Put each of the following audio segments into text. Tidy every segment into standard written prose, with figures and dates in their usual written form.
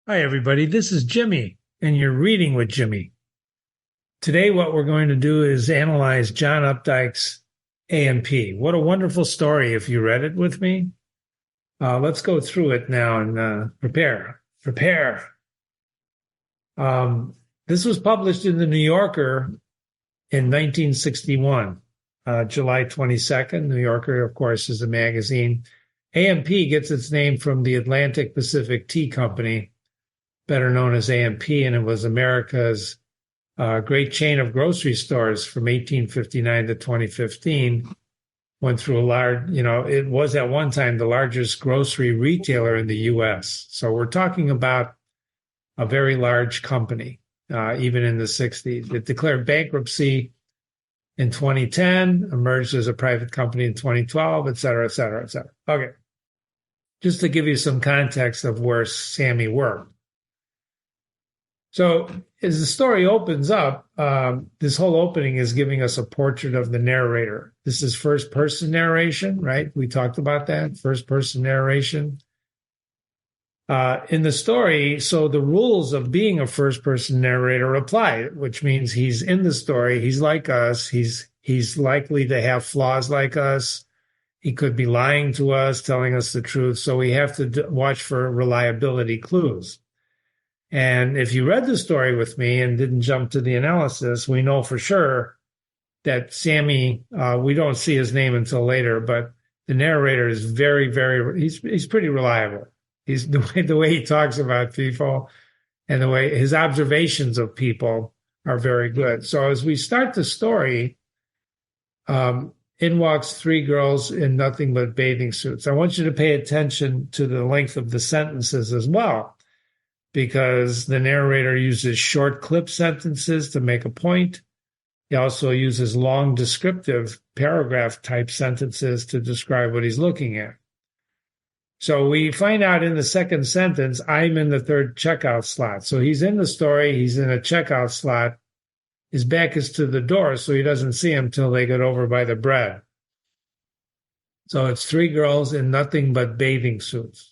Hi, everybody. This is Jimmy, and you're reading with Jimmy. Today, what we're going to do is analyze John Updike's A&P. What a wonderful story if you read it with me. Let's go through it now and prepare. Prepare. This was published in the New Yorker in 1961, July 22nd. New Yorker, of course, is a magazine. A&P gets its name from the Atlantic Pacific Tea Company, better known as A&P, and it was America's great chain of grocery stores from 1859 to 2015. Went through a large, it was at one time the largest grocery retailer in the U.S. So we're talking about a very large company, even in the 60s. It declared bankruptcy in 2010, emerged as a private company in 2012, et cetera, et cetera, et cetera. Okay. Just to give you some context of where Sammy worked. So as the story opens up, this whole opening is giving us a portrait of the narrator. This is first-person narration, right? We talked about that, first-person narration. In the story, so the rules of being a first-person narrator apply, which means he's in the story. He's like us. He's likely to have flaws like us. He could be lying to us, telling us the truth. So we have to watch for reliability clues. And if you read the story with me and didn't jump to the analysis, we know for sure that Sammy, we don't see his name until later, but the narrator is very, very, he's pretty reliable. He's the way he talks about people and the way his observations of people are very good. So as we start the story, in walks three girls in nothing but bathing suits. I want you to pay attention to the length of the sentences as well, because the narrator uses short clip sentences to make a point. He also uses long descriptive paragraph type sentences to describe what he's looking at. So we find out in the second sentence, I'm in the third checkout slot. So he's in the story, he's in a checkout slot. His back is to the door, so he doesn't see him till they get over by the bread. So it's three girls in nothing but bathing suits.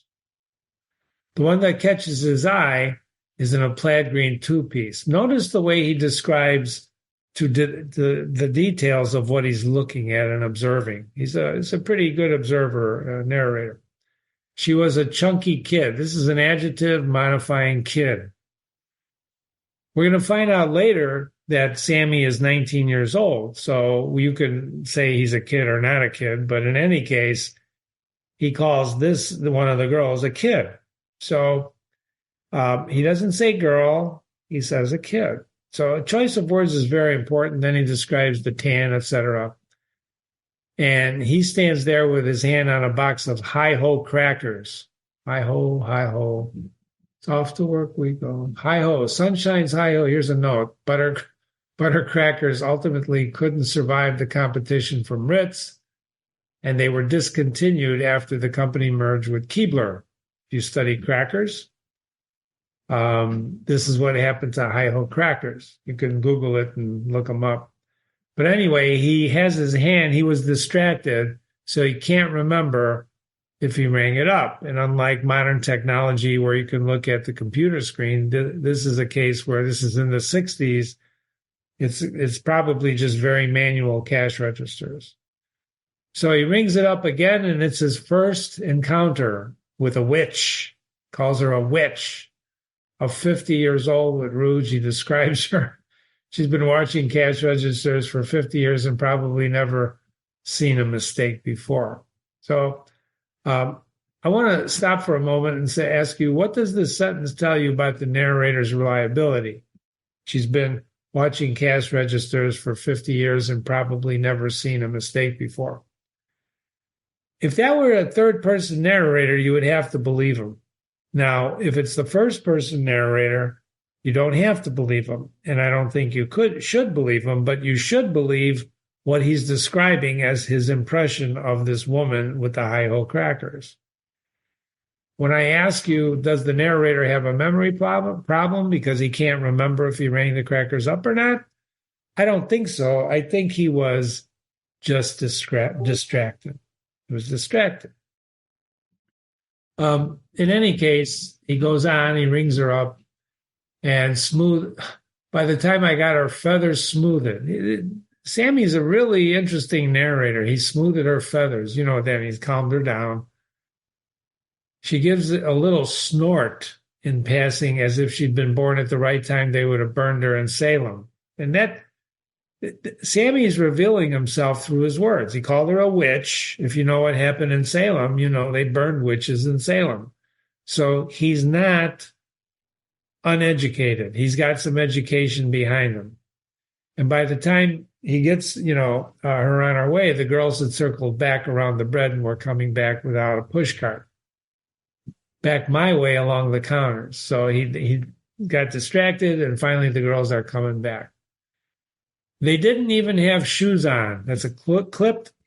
The one that catches his eye is in a plaid green two-piece. Notice the way he describes the details of what he's looking at and observing. He's a pretty good observer, narrator. She was a chunky kid. This is an adjective modifying kid. We're going to find out later that Sammy is 19 years old. So you can say he's a kid or not a kid, but in any case, he calls one of the girls a kid. So he doesn't say girl, he says a kid. So a choice of words is very important. Then he describes the tan, etc. And he stands there with his hand on a box of hi-ho crackers. Hi-ho, hi-ho. It's off to work we go. Hi-ho, sun shines hi-ho. Here's a note. Butter crackers ultimately couldn't survive the competition from Ritz, and they were discontinued after the company merged with Keebler. If you study crackers, this is what happened to hi-ho crackers. You can Google it and look them up. But anyway, he has his hand, he was distracted, so he can't remember if he rang it up. And unlike modern technology where you can look at the computer screen, this is a case where this is in the 60s. It's probably just very manual cash registers. So he rings it up again, and it's his first encounter with a witch. Calls her a witch. Of 50 years old with rouge, he describes her. She's been watching cash registers for 50 years and probably never seen a mistake before. So I want to stop for a moment and ask you, what does this sentence tell you about the narrator's reliability? She's been watching cash registers for 50 years and probably never seen a mistake before. If that were a third-person narrator, you would have to believe him. Now, if it's the first-person narrator, you don't have to believe him, and I don't think you should believe him, but you should believe what he's describing as his impression of this woman with the hi-ho crackers. When I ask you, does the narrator have a memory problem because he can't remember if he rang the crackers up or not? I don't think so. I think he was just distracted. He was distracted. In any case, he goes on, he rings her up, and smooth. By the time I got her feathers smoothed, Sammy's a really interesting narrator. He smoothed her feathers. You know what that means? Calmed her down. She gives a little snort in passing, as if she'd been born at the right time. They would have burned her in Salem. And that Sammy is revealing himself through his words. He called her a witch. If you know what happened in Salem, you know they burned witches in Salem. So he's not uneducated. He's got some education behind him. And by the time he gets, her on her way, the girls had circled back around the bread and were coming back without a pushcart. Back my way along the counters. So he got distracted, and finally the girls are coming back. They didn't even have shoes on. That's a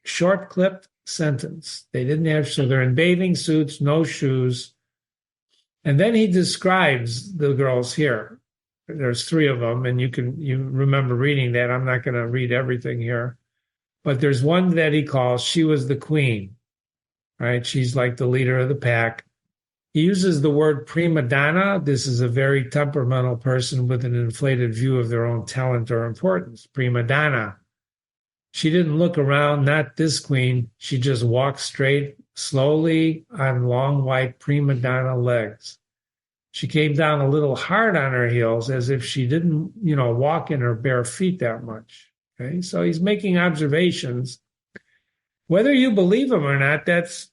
short clipped sentence. They didn't have, so they're in bathing suits, no shoes. And then he describes the girls here. There's 3 of them, and you remember reading that. I'm not going to read everything here. But there's one that he calls, she was the queen, right? She's like the leader of the pack. He uses the word prima donna. This is a very temperamental person with an inflated view of their own talent or importance. Prima donna. She didn't look around, not this queen. She just walked straight, slowly, on long, white prima donna legs. She came down a little hard on her heels, as if she didn't, walk in her bare feet that much. Okay, so he's making observations. Whether you believe him or not, that's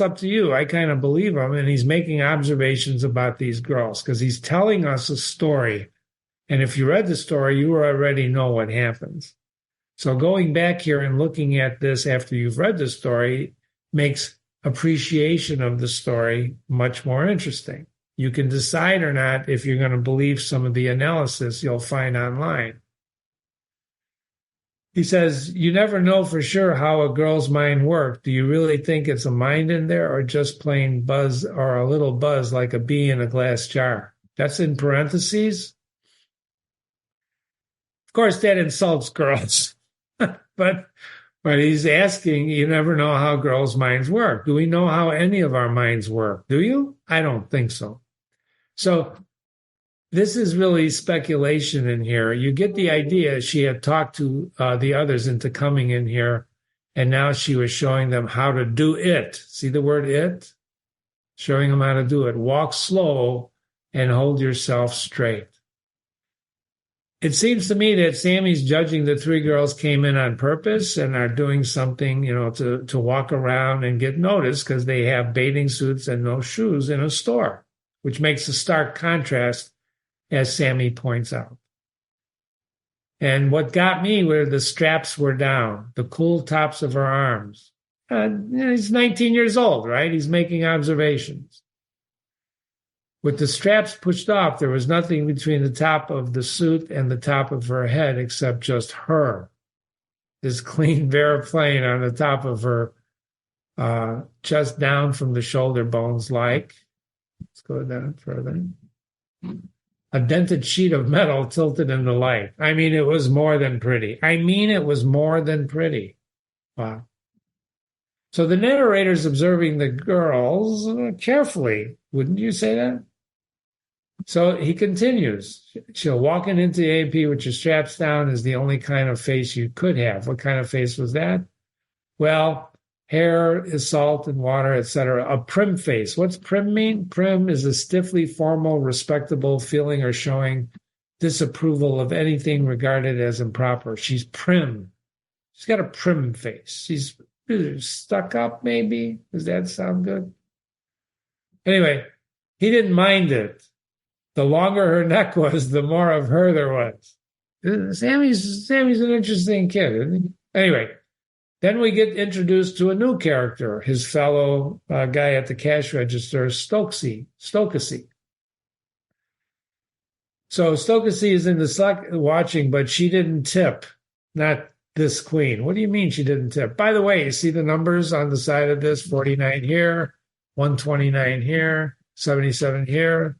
up to you. I kind of believe him, and he's making observations about these girls because he's telling us a story. And if you read the story, you already know what happens. So going back here and looking at this after you've read the story makes appreciation of the story much more interesting. You can decide or not if you're going to believe some of the analysis you'll find online. He says, you never know for sure how a girl's mind works. Do you really think it's a mind in there, or just plain buzz, or a little buzz like a bee in a glass jar? That's in parentheses. Of course, that insults girls. but he's asking, you never know how girls' minds work. Do we know how any of our minds work? Do you? I don't think so. So this is really speculation in here. You get the idea she had talked to the others into coming in here, and now she was showing them how to do it. See the word it? Showing them how to do it. Walk slow and hold yourself straight. It seems to me that Sammy's judging the 3 girls came in on purpose and are doing something, to walk around and get noticed because they have bathing suits and no shoes in a store, which makes a stark contrast, as Sammy points out. And what got me were the straps were down, the cool tops of her arms. He's 19 years old, right? He's making observations. With the straps pushed off, there was nothing between the top of the suit and the top of her head except just her. This clean, bare plane on the top of her, chest down from the shoulder bones like, let's go down further, a dented sheet of metal tilted in the light. I mean, it was more than pretty. Wow. So the narrator's observing the girls carefully. Wouldn't you say that? So he continues. She'll walk into the A&P with your straps down is the only kind of face you could have. What kind of face was that? Well, hair is salt and water, etc. A prim face. What's prim mean? Prim is a stiffly formal, respectable feeling or showing disapproval of anything regarded as improper. She's prim. She's got a prim face. She's stuck up, maybe. Does that sound good? Anyway, he didn't mind it. The longer her neck was, the more of her there was. Sammy's an interesting kid, isn't he? Anyway, then we get introduced to a new character, his fellow guy at the cash register, Stokesy. So Stokesy is in the Slack watching, but she didn't tip, not this queen. What do you mean she didn't tip? By the way, you see the numbers on the side of this, 49 here, 129 here, 77 here.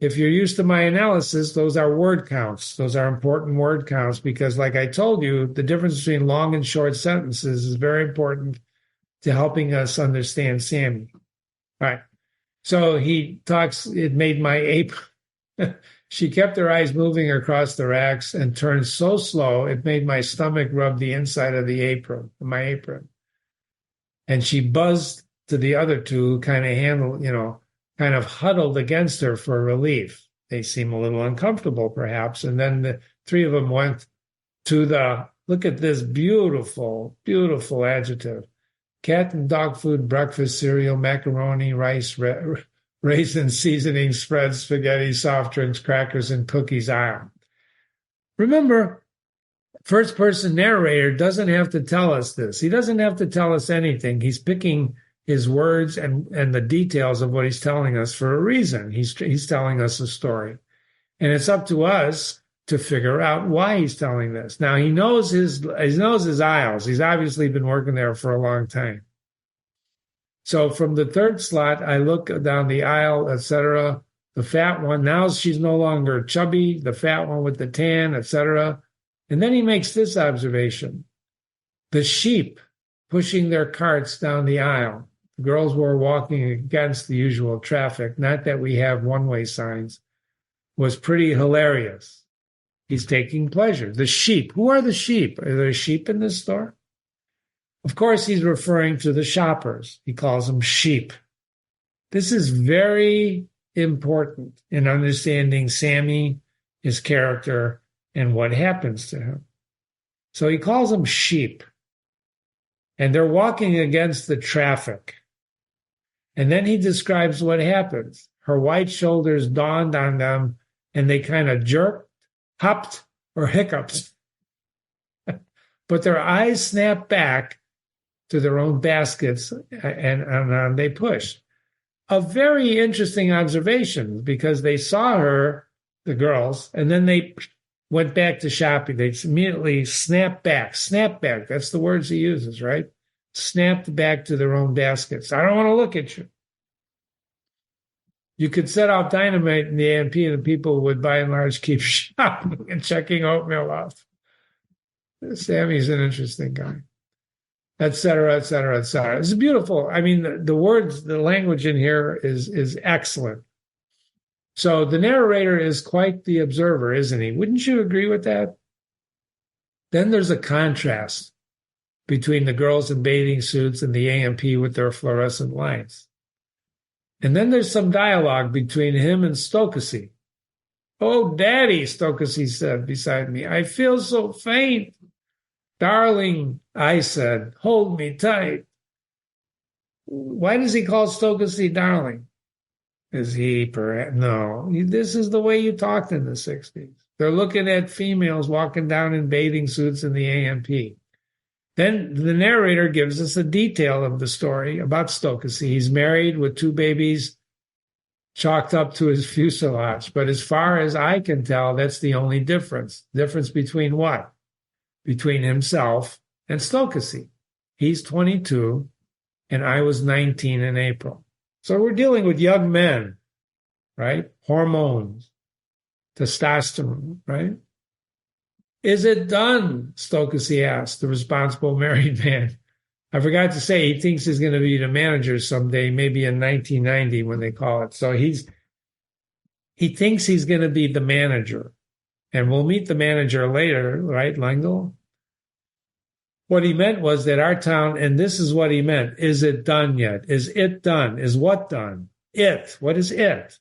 If you're used to my analysis, those are word counts. Those are important word counts because, like I told you, the difference between long and short sentences is very important to helping us understand Sammy. All right. So he talks, it made my apron. She kept her eyes moving across the racks and turned so slow, it made my stomach rub the inside of the apron, my apron. And she buzzed to the other two, kind of huddled against her for relief. They seem a little uncomfortable, perhaps. And then the three of them went to look at this beautiful, beautiful adjective. Cat and dog food, breakfast, cereal, macaroni, rice, raisin seasoning, spread, spaghetti, soft drinks, crackers, and cookies aisle. Remember, first person narrator doesn't have to tell us this. He doesn't have to tell us anything. He's picking his words and the details of what he's telling us for a reason. He's telling us a story. And it's up to us to figure out why he's telling this. Now, he knows his aisles. He's obviously been working there for a long time. So from the third slot, I look down the aisle, etc. The fat one, now she's no longer chubby, the fat one with the tan, etc. And then he makes this observation. The sheep pushing their carts down the aisle. The girls were walking against the usual traffic, not that we have one-way signs, was pretty hilarious. He's taking pleasure. The sheep. Who are the sheep? Are there sheep in this store? Of course, he's referring to the shoppers. He calls them sheep. This is very important in understanding Sammy, his character, and what happens to him. So he calls them sheep. And they're walking against the traffic. And then he describes what happens. Her white shoulders dawned on them, and they kind of jerked, hopped, or hiccuped. But their eyes snapped back to their own baskets, and they pushed. A very interesting observation, because they saw her, the girls, and then they went back to shopping. They immediately snapped back. Snap back. That's the words he uses, right? Snapped back to their own baskets. I don't want to look at you. You could set out dynamite in the A&P and the people would by and large keep shopping and checking oatmeal off. Sammy's an interesting guy, et cetera, et cetera, et cetera. It's beautiful. I mean, the words, the language in here is excellent. So the narrator is quite the observer, isn't he? Wouldn't you agree with that? Then there's a contrast between the girls in bathing suits and the A&P with their fluorescent lights. And then there's some dialogue between him and Stokesy. "Oh, Daddy," Stokesy said beside me, "I feel so faint." "Darling," I said, "hold me tight." Why does he call Stokesy darling? Is he perhaps? No, this is the way you talked in the 60s. They're looking at females walking down in bathing suits in the A&P. Then the narrator gives us a detail of the story about Stokesy. He's married with 2 babies chalked up to his fuselage. But as far as I can tell, that's the only difference. Difference between what? Between himself and Stokesy. He's 22, and I was 19 in April. So we're dealing with young men, right? Hormones, testosterone, right? "Is it done?" Stokesy asked, the responsible married man. I forgot to say, he thinks he's going to be the manager someday, maybe in 1990 when they call it. So he thinks he's going to be the manager. And we'll meet the manager later, right, Lengel? What he meant was that our town, and this is what he meant, is it done yet? Is it done? Is what done? It. What is it?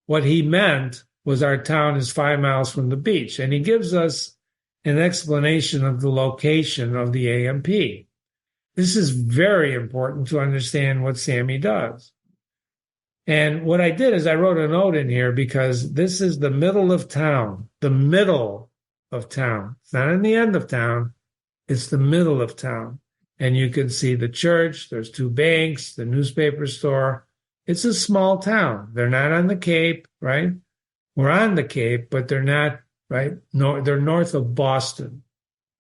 What he meant was our town is 5 miles from the beach. And he gives us an explanation of the location of the A&P. This is very important to understand what Sammy does. And what I did is I wrote a note in here because this is the middle of town, the middle of town. It's not in the end of town. It's the middle of town. And you can see the church. There's 2 banks, the newspaper store. It's a small town. They're not on the Cape, right? We're on the Cape, but they're not, right? No, they're north of Boston.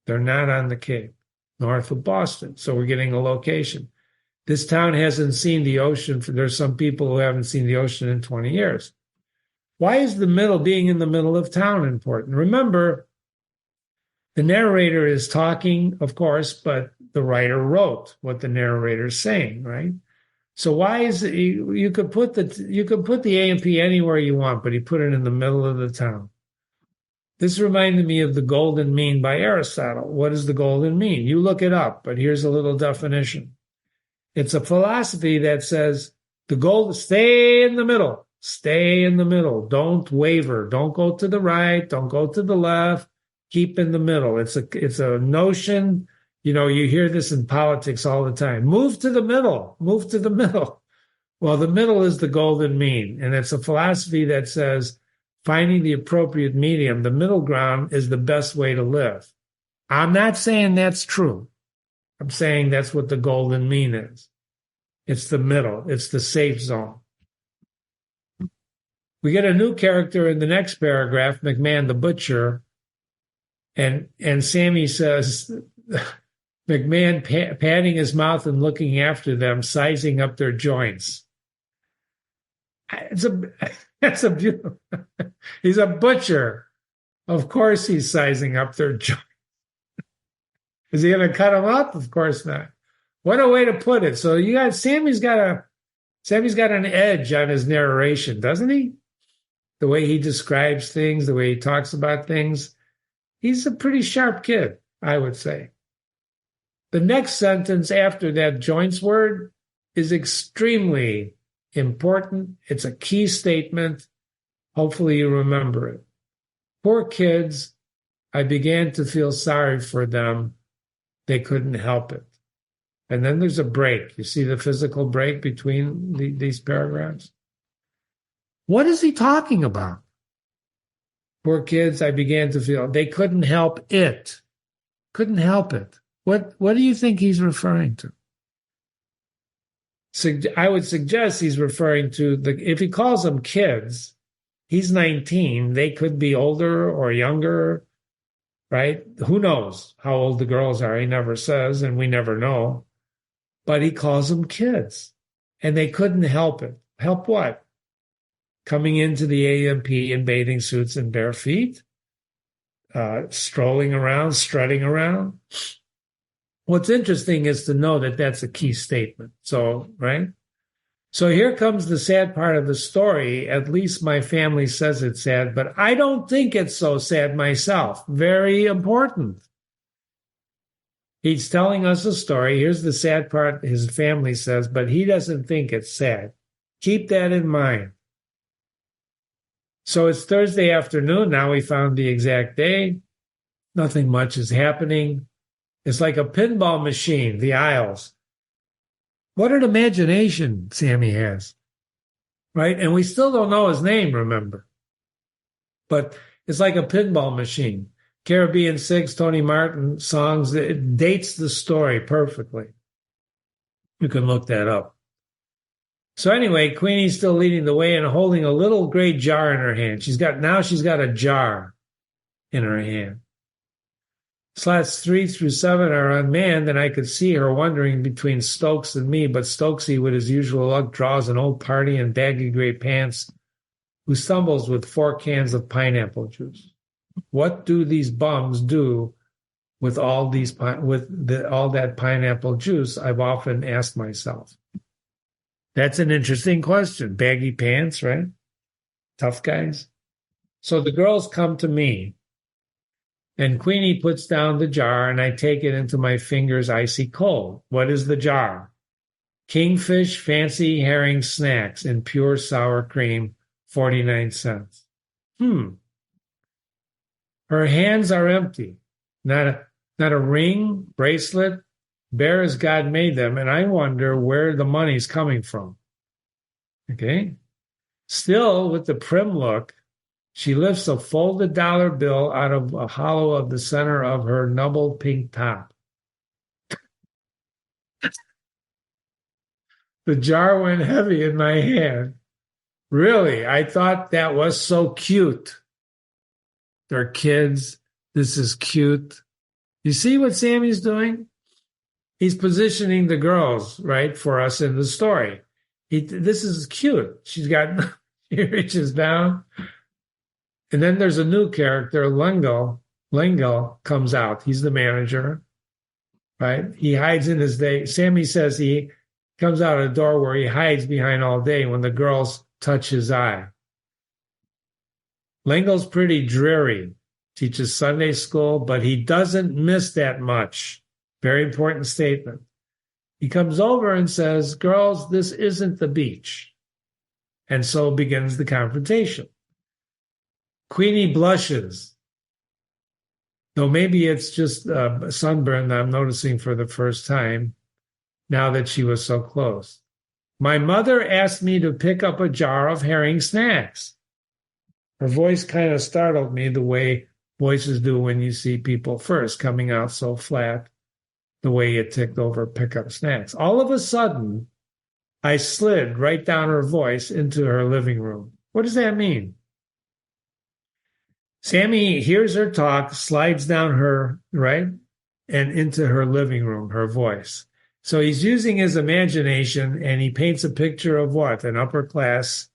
They're not on the Cape, north of Boston. So we're getting a location. This town hasn't seen the ocean. There's some people who haven't seen the ocean in 20 years. Why is being in the middle of town important? Remember, the narrator is talking, of course, but the writer wrote what the narrator is saying, right? So why is it, you could put the A&P anywhere you want, but he put it in the middle of the town. This reminded me of the golden mean by Aristotle. What is the golden mean? You look it up, but here's a little definition. It's a philosophy that says the goal, stay in the middle. Stay in the middle. Don't waver. Don't go to the right. Don't go to the left. Keep in the middle. It's a notion. You know, you hear this in politics all the time. Move to the middle. Move to the middle. Well, the middle is the golden mean. And it's a philosophy that says finding the appropriate medium, the middle ground, is the best way to live. I'm not saying that's true. I'm saying that's what the golden mean is. It's the middle. It's the safe zone. We get a new character in the next paragraph, McMahon the butcher, and Sammy says, McMahon patting his mouth and looking after them, sizing up their joints. That's a beautiful. He's a butcher. Of course he's sizing up their joints. Is he going to cut them up? Of course not. What a way to put it. So Sammy's got an edge on his narration, doesn't he? The way he describes things, the way he talks about things. He's a pretty sharp kid, I would say. The next sentence after that joints word is extremely important. It's a key statement. Hopefully you remember it. Poor kids, I began to feel sorry for them. They couldn't help it. And then there's a break. You see the physical break between these paragraphs? What is he talking about? Poor kids, I began to feel they couldn't help it. Couldn't help it. What do you think he's referring to? I would suggest he's referring to if he calls them kids, he's 19. They could be older or younger, right? Who knows how old the girls are? He never says, and we never know. But he calls them kids, and they couldn't help it. Help what? Coming into the A&P in bathing suits and bare feet, strolling around, strutting around. What's interesting is to know that that's a key statement. So, right? So here comes the sad part of the story. At least my family says it's sad, but I don't think it's so sad myself. Very important. He's telling us a story. Here's the sad part, his family says, but he doesn't think it's sad. Keep that in mind. So it's Thursday afternoon. Now we found the exact day. Nothing much is happening. It's like a pinball machine, the aisles. What an imagination Sammy has, right? And we still don't know his name, remember. But it's like a pinball machine. Caribbean 6, Tony Martin songs. It dates the story perfectly. You can look that up. So anyway, Queenie's still leading the way and holding a little gray jar in her hand. She's got a jar in her hand. Slats 3 through 7 are unmanned, and I could see her wandering between Stokes and me, but Stokesy, with his usual luck, draws an old party in baggy gray pants who stumbles with 4 cans of pineapple juice. What do these bums do with all that pineapple juice? I've often asked myself. That's an interesting question. Baggy pants, right? Tough guys. So the girls come to me, and Queenie puts down the jar, and I take it into my fingers icy cold. What is the jar? Kingfish Fancy Herring Snacks in pure sour cream, 49 cents. Her hands are empty. Not a ring, bracelet, bare as God made them, and I wonder where the money's coming from. Okay? Still, with the prim look, she lifts a folded dollar bill out of a hollow of the center of her nubbled pink top. The jar went heavy in my hand. Really, I thought that was so cute. They're kids. This is cute. You see what Sammy's doing? He's positioning the girls, right, for us in the story. This is cute. She reaches down. And then there's a new character, Lingo comes out. He's the manager, right? He hides in his day. Sammy says he Comes out of the door where he hides behind all day when the girls touch his eye. Lingo's pretty dreary. Teaches Sunday school, but he doesn't miss that much. Very important statement. He comes over and says, girls, this isn't the beach. And so begins the confrontation. Queenie blushes, though maybe it's just a sunburn that I'm noticing for the first time now that she was so close. My mother asked me to pick up a jar of herring snacks. Her voice kind of startled me the way voices do when you see people first coming out so flat, the way it ticked over pick up snacks. All of a sudden, I slid right down her voice into her living room. What does that mean? Sammy hears her talk, slides down her, right, and into her living room, her voice. So he's using his imagination, and he paints a picture of what? An upper class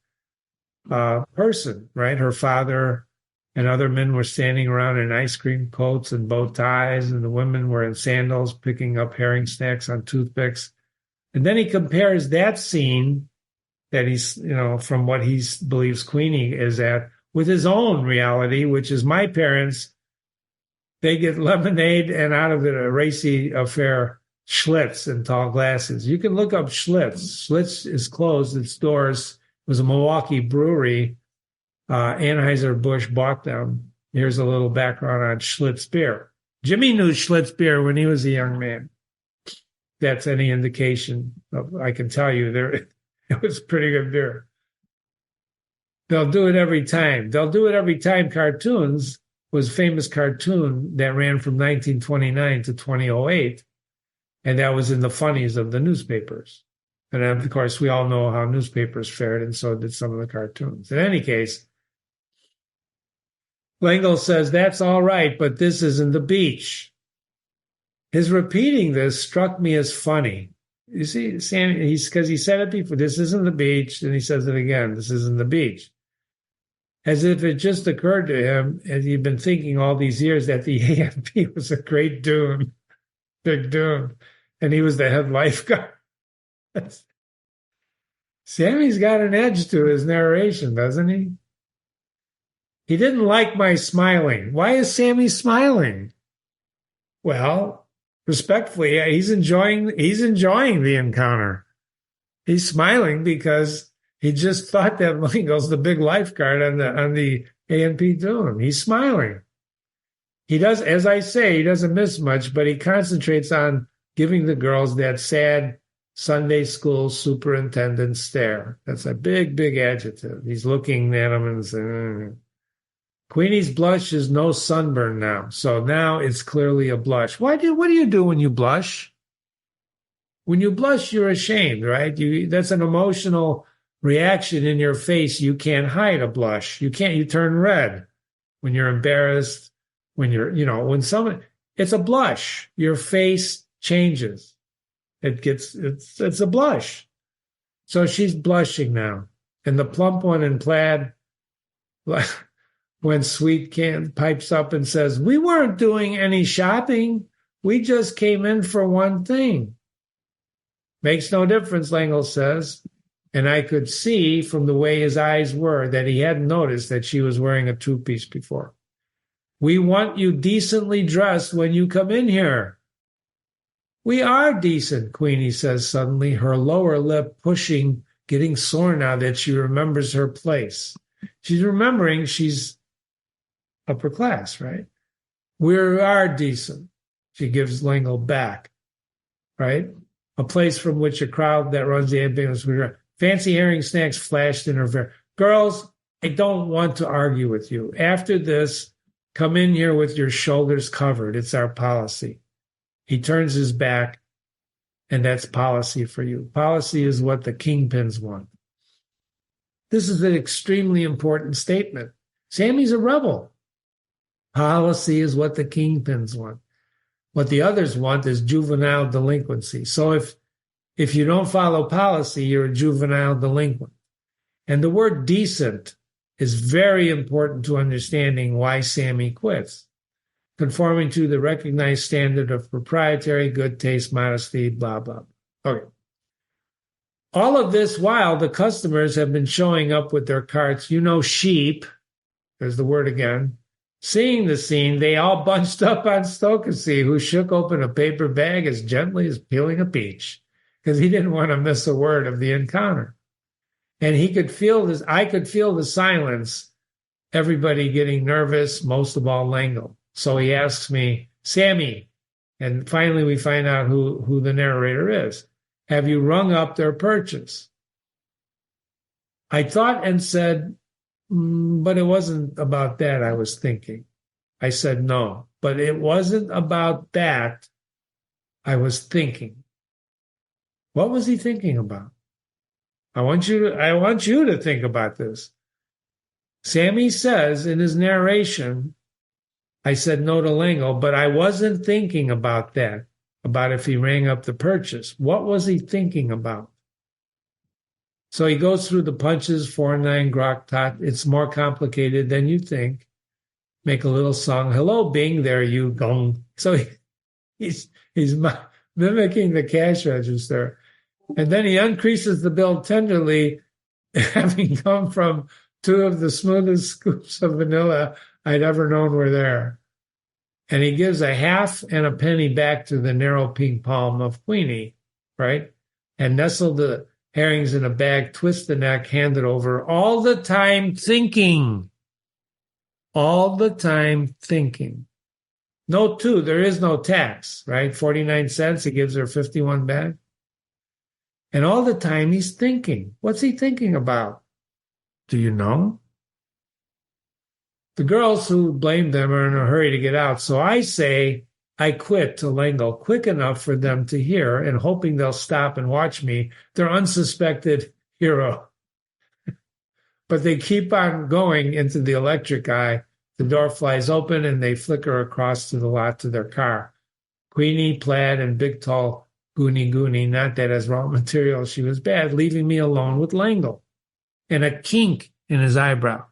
person, right? Her father and other men were standing around in ice cream coats and bow ties, and the women were in sandals picking up herring snacks on toothpicks. And then he compares that scene that he's, from what he believes Queenie is at, with his own reality, which is my parents. They get lemonade and out of it a racy affair, Schlitz and tall glasses. You can look up Schlitz. Schlitz is closed, its doors. It was a Milwaukee brewery. Anheuser-Busch bought them. Here's a little background on Schlitz beer. Jimmy knew Schlitz beer when he was a young man. That's any indication I can tell you it was pretty good beer. They'll do it every time. Cartoons was a famous cartoon that ran from 1929 to 2008. And that was in the funnies of the newspapers. And then, of course, we all know how newspapers fared, and so did some of the cartoons. In any case, Lingo says, that's all right, but this isn't the beach. His repeating this struck me as funny. You see, Sammy, because he said it before, this isn't the beach, and he says it again, this isn't the beach. As if it just occurred to him, as he'd been thinking all these years, that the A&P was a great dune, big dune, and he was the head lifeguard. Sammy's got an edge to his narration, doesn't he? He didn't like my smiling. Why is Sammy smiling? Well, respectfully, he's enjoying the encounter. He's smiling because he just thought that Lingo's the big lifeguard on the A&P dune. He's smiling. He does, as I say, he doesn't miss much, but he concentrates on giving the girls that sad Sunday school superintendent stare. That's a big, big adjective. He's looking at them and saying, Queenie's blush is no sunburn now. So now it's clearly a blush. What do you do when you blush? When you blush, you're ashamed, right? That's an emotional reaction in your face. You can't hide a blush. You turn red when you're embarrassed, when it's a blush. Your face changes. It's a blush. So she's blushing now. And the plump one in plaid, when Sweet Can pipes up and says, we weren't doing any shopping. We just came in for one thing. Makes no difference, Langle says. And I could see from the way his eyes were that he hadn't noticed that she was wearing a two-piece before. We want you decently dressed when you come in here. We are decent, Queenie says suddenly, her lower lip pushing, getting sore now that she remembers her place. She's remembering she's upper class, right? We are decent. She gives Lingle back, right? A place from which a crowd that runs the ambulance. Fancy herring snacks flashed in her face. Girls, I don't want to argue with you. After this, come in here with your shoulders covered. It's our policy. He turns his back, and that's policy for you. Policy is what the kingpins want. This is an extremely important statement. Sammy's a rebel. Policy is what the kingpins want. What the others want is juvenile delinquency. So if you don't follow policy, you're a juvenile delinquent. And the word decent is very important to understanding why Sammy quits. Conforming to the recognized standard of proprietary good taste, modesty, blah, blah. Okay. All of this while the customers have been showing up with their carts, sheep, there's the word again. Seeing the scene, they all bunched up on Stokely, who shook open a paper bag as gently as peeling a peach, because he didn't want to miss a word of the encounter. And he could feel this. I could feel the silence, everybody getting nervous, most of all Langle. So he asks me, Sammy, and finally we find out who the narrator is. Have you rung up their purchase? I thought and said, but it wasn't about that I was thinking. I said, no, but it wasn't about that I was thinking. What was he thinking about? I want you to think about this. Sammy says in his narration, I said no to Langle, but I wasn't thinking about that, about if he rang up the purchase. What was he thinking about? So he goes through the punches, 4-9 grok tot. It's more complicated than you think. Make a little song. Hello, Bing, there you gong. So he's mimicking the cash register. And then he increases the bill tenderly, having come from two of the smoothest scoops of vanilla I'd ever known were there. And he gives a half and a penny back to the narrow pink palm of Queenie, right? And nestle the herrings in a bag, twist the neck, hand it over, all the time thinking. All the time thinking. Note two, there is no tax, right? 49 cents, he gives her 51 back. And all the time he's thinking. What's he thinking about? Do you know? The girls who blame them are in a hurry to get out. So I say, I quit to Langle quick enough for them to hear and hoping they'll stop and watch me, their unsuspected hero. But they keep on going into the electric eye. The door flies open and they flicker across to the lot to their car. Queenie, plaid, and big tall Goonie, not that as raw material she was bad, leaving me alone with Langle and a kink in his eyebrow.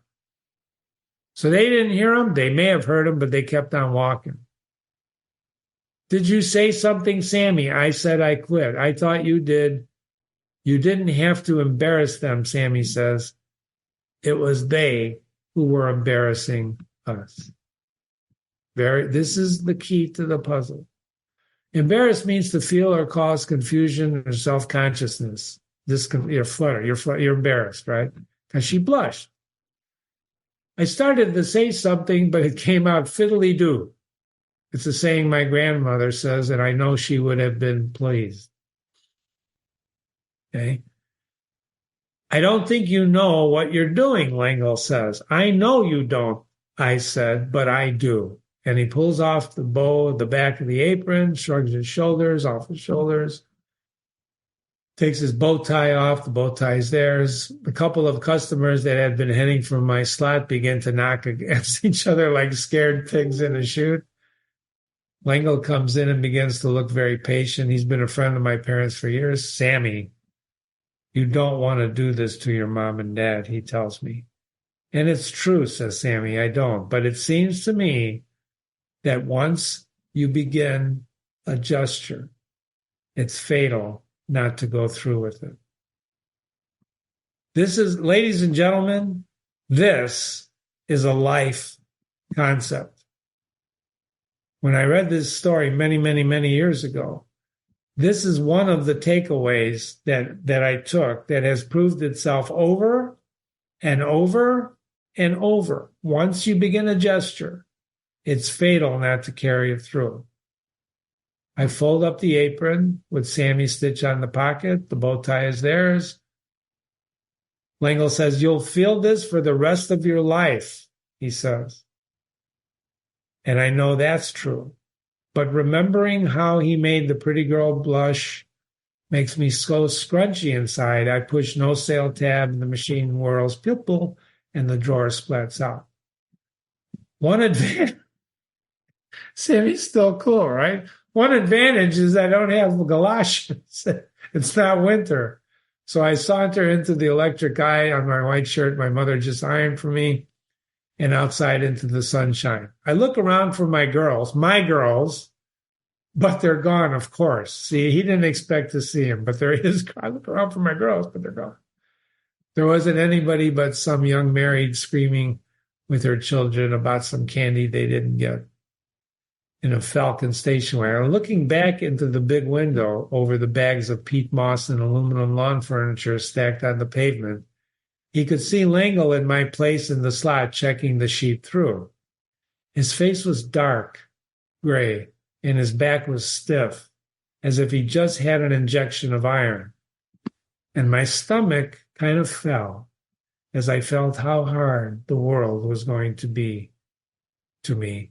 So they didn't hear him. They may have heard him, but they kept on walking. Did you say something, Sammy? I said I quit. I thought you did. You didn't have to embarrass them, Sammy says. It was they who were embarrassing us. This is the key to the puzzle. Embarrass means to feel or cause confusion or self-consciousness. You're fluttered. You're embarrassed, right? Because she blushed. I started to say something, but it came out fiddly-doo. It's a saying my grandmother says, and I know she would have been pleased. Okay? I don't think you know what you're doing, Langle says. I know you don't, I said, but I do. And he pulls off the bow at the back of the apron, shrugs his shoulders, off his shoulders, takes his bow tie off. The bow tie is theirs. A couple of customers that had been heading for my slot begin to knock against each other like scared pigs in a chute. Langle comes in and begins to look very patient. He's been a friend of my parents for years. Sammy, you don't want to do this to your mom and dad, he tells me. And it's true, says Sammy, I don't. But it seems to me that once you begin a gesture, it's fatal not to go through with it. This is, ladies and gentlemen, this is a life concept. When I read this story many years ago, this is one of the takeaways that I took that has proved itself over and over and over. Once you begin a gesture, it's fatal not to carry it through. I fold up the apron with Sammy's stitch on the pocket. The bow tie is theirs. Langle says, you'll feel this for the rest of your life, he says. And I know that's true. But remembering how he made the pretty girl blush makes me so scrunchy inside. I push no sale tab and the machine whirls, pipple, and the drawer splats out. One advantage, Sammy's still cool, right? One advantage is I don't have galoshes. It's not winter. So I saunter into the electric eye on my white shirt my mother just ironed for me and outside into the sunshine. I look around for my girls, but they're gone, of course. See, he didn't expect to see him, but there is, I look around for my girls, but they're gone. There wasn't anybody but some young married screaming with her children about some candy they didn't get in a Falcon station wagon. Looking back into the big window over the bags of peat moss and aluminum lawn furniture stacked on the pavement, he could see Langle in my place in the slot checking the sheet through. His face was dark, gray, and his back was stiff, as if he just had an injection of iron. And my stomach kind of fell as I felt how hard the world was going to be to me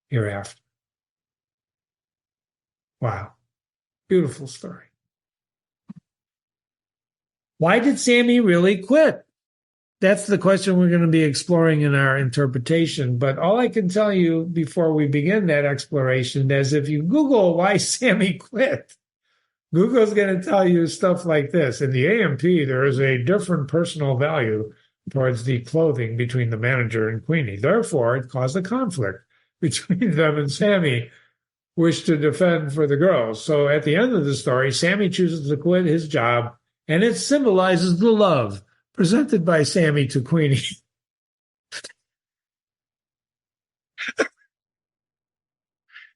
hereafter. Wow. Beautiful story. Why did Sammy really quit? That's the question we're going to be exploring in our interpretation. But all I can tell you before we begin that exploration is if you Google why Sammy quit, Google's going to tell you stuff like this. In the A&P, there is a different personal value towards the clothing between the manager and Queenie. Therefore, it caused a conflict between them, and Sammy wished to defend for the girls. So at the end of the story, Sammy chooses to quit his job, and it symbolizes the love presented by Sammy to Queenie.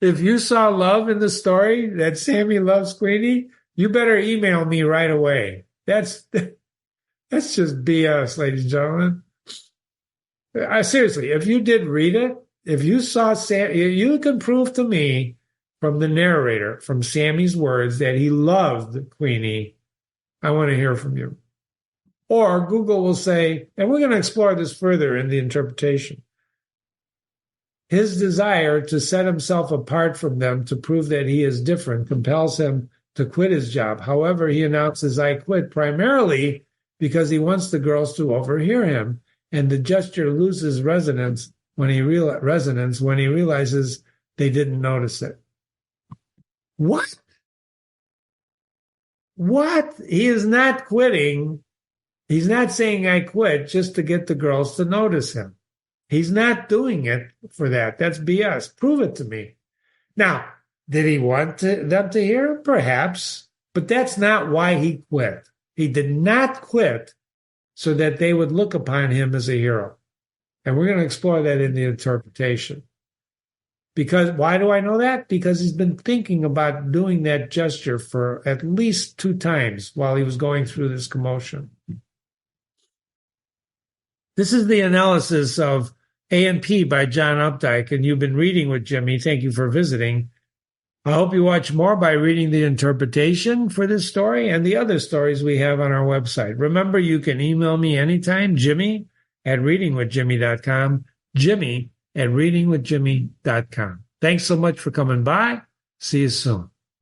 If you saw love in the story that Sammy loves Queenie, you better email me right away. That's just BS, ladies and gentlemen. Seriously, if you did read it, if you saw you can prove to me from the narrator, from Sammy's words, that he loved Queenie. I want to hear from you. Or Google will say, and we're going to explore this further in the interpretation, his desire to set himself apart from them to prove that he is different compels him to quit his job. However, he announces, I quit, primarily because he wants the girls to overhear him, and the gesture loses resonance when he realizes they didn't notice it. What? What? He is not quitting. He's not saying I quit just to get the girls to notice him. He's not doing it for that. That's BS. Prove it to me. Now, did he want them to hear? Perhaps. But that's not why he quit. He did not quit so that they would look upon him as a hero. And we're going to explore that in the interpretation. Because why do I know that? Because he's been thinking about doing that gesture for at least 2 times while he was going through this commotion. This is the analysis of A&P by John Updike, and you've been reading with Jimmy. Thank you for visiting. I hope you watch more by reading the interpretation for this story and the other stories we have on our website. Remember, you can email me anytime, Jimmy@readingwithjimmy.com, Jimmy@readingwithjimmy.com. Thanks so much for coming by. See you soon.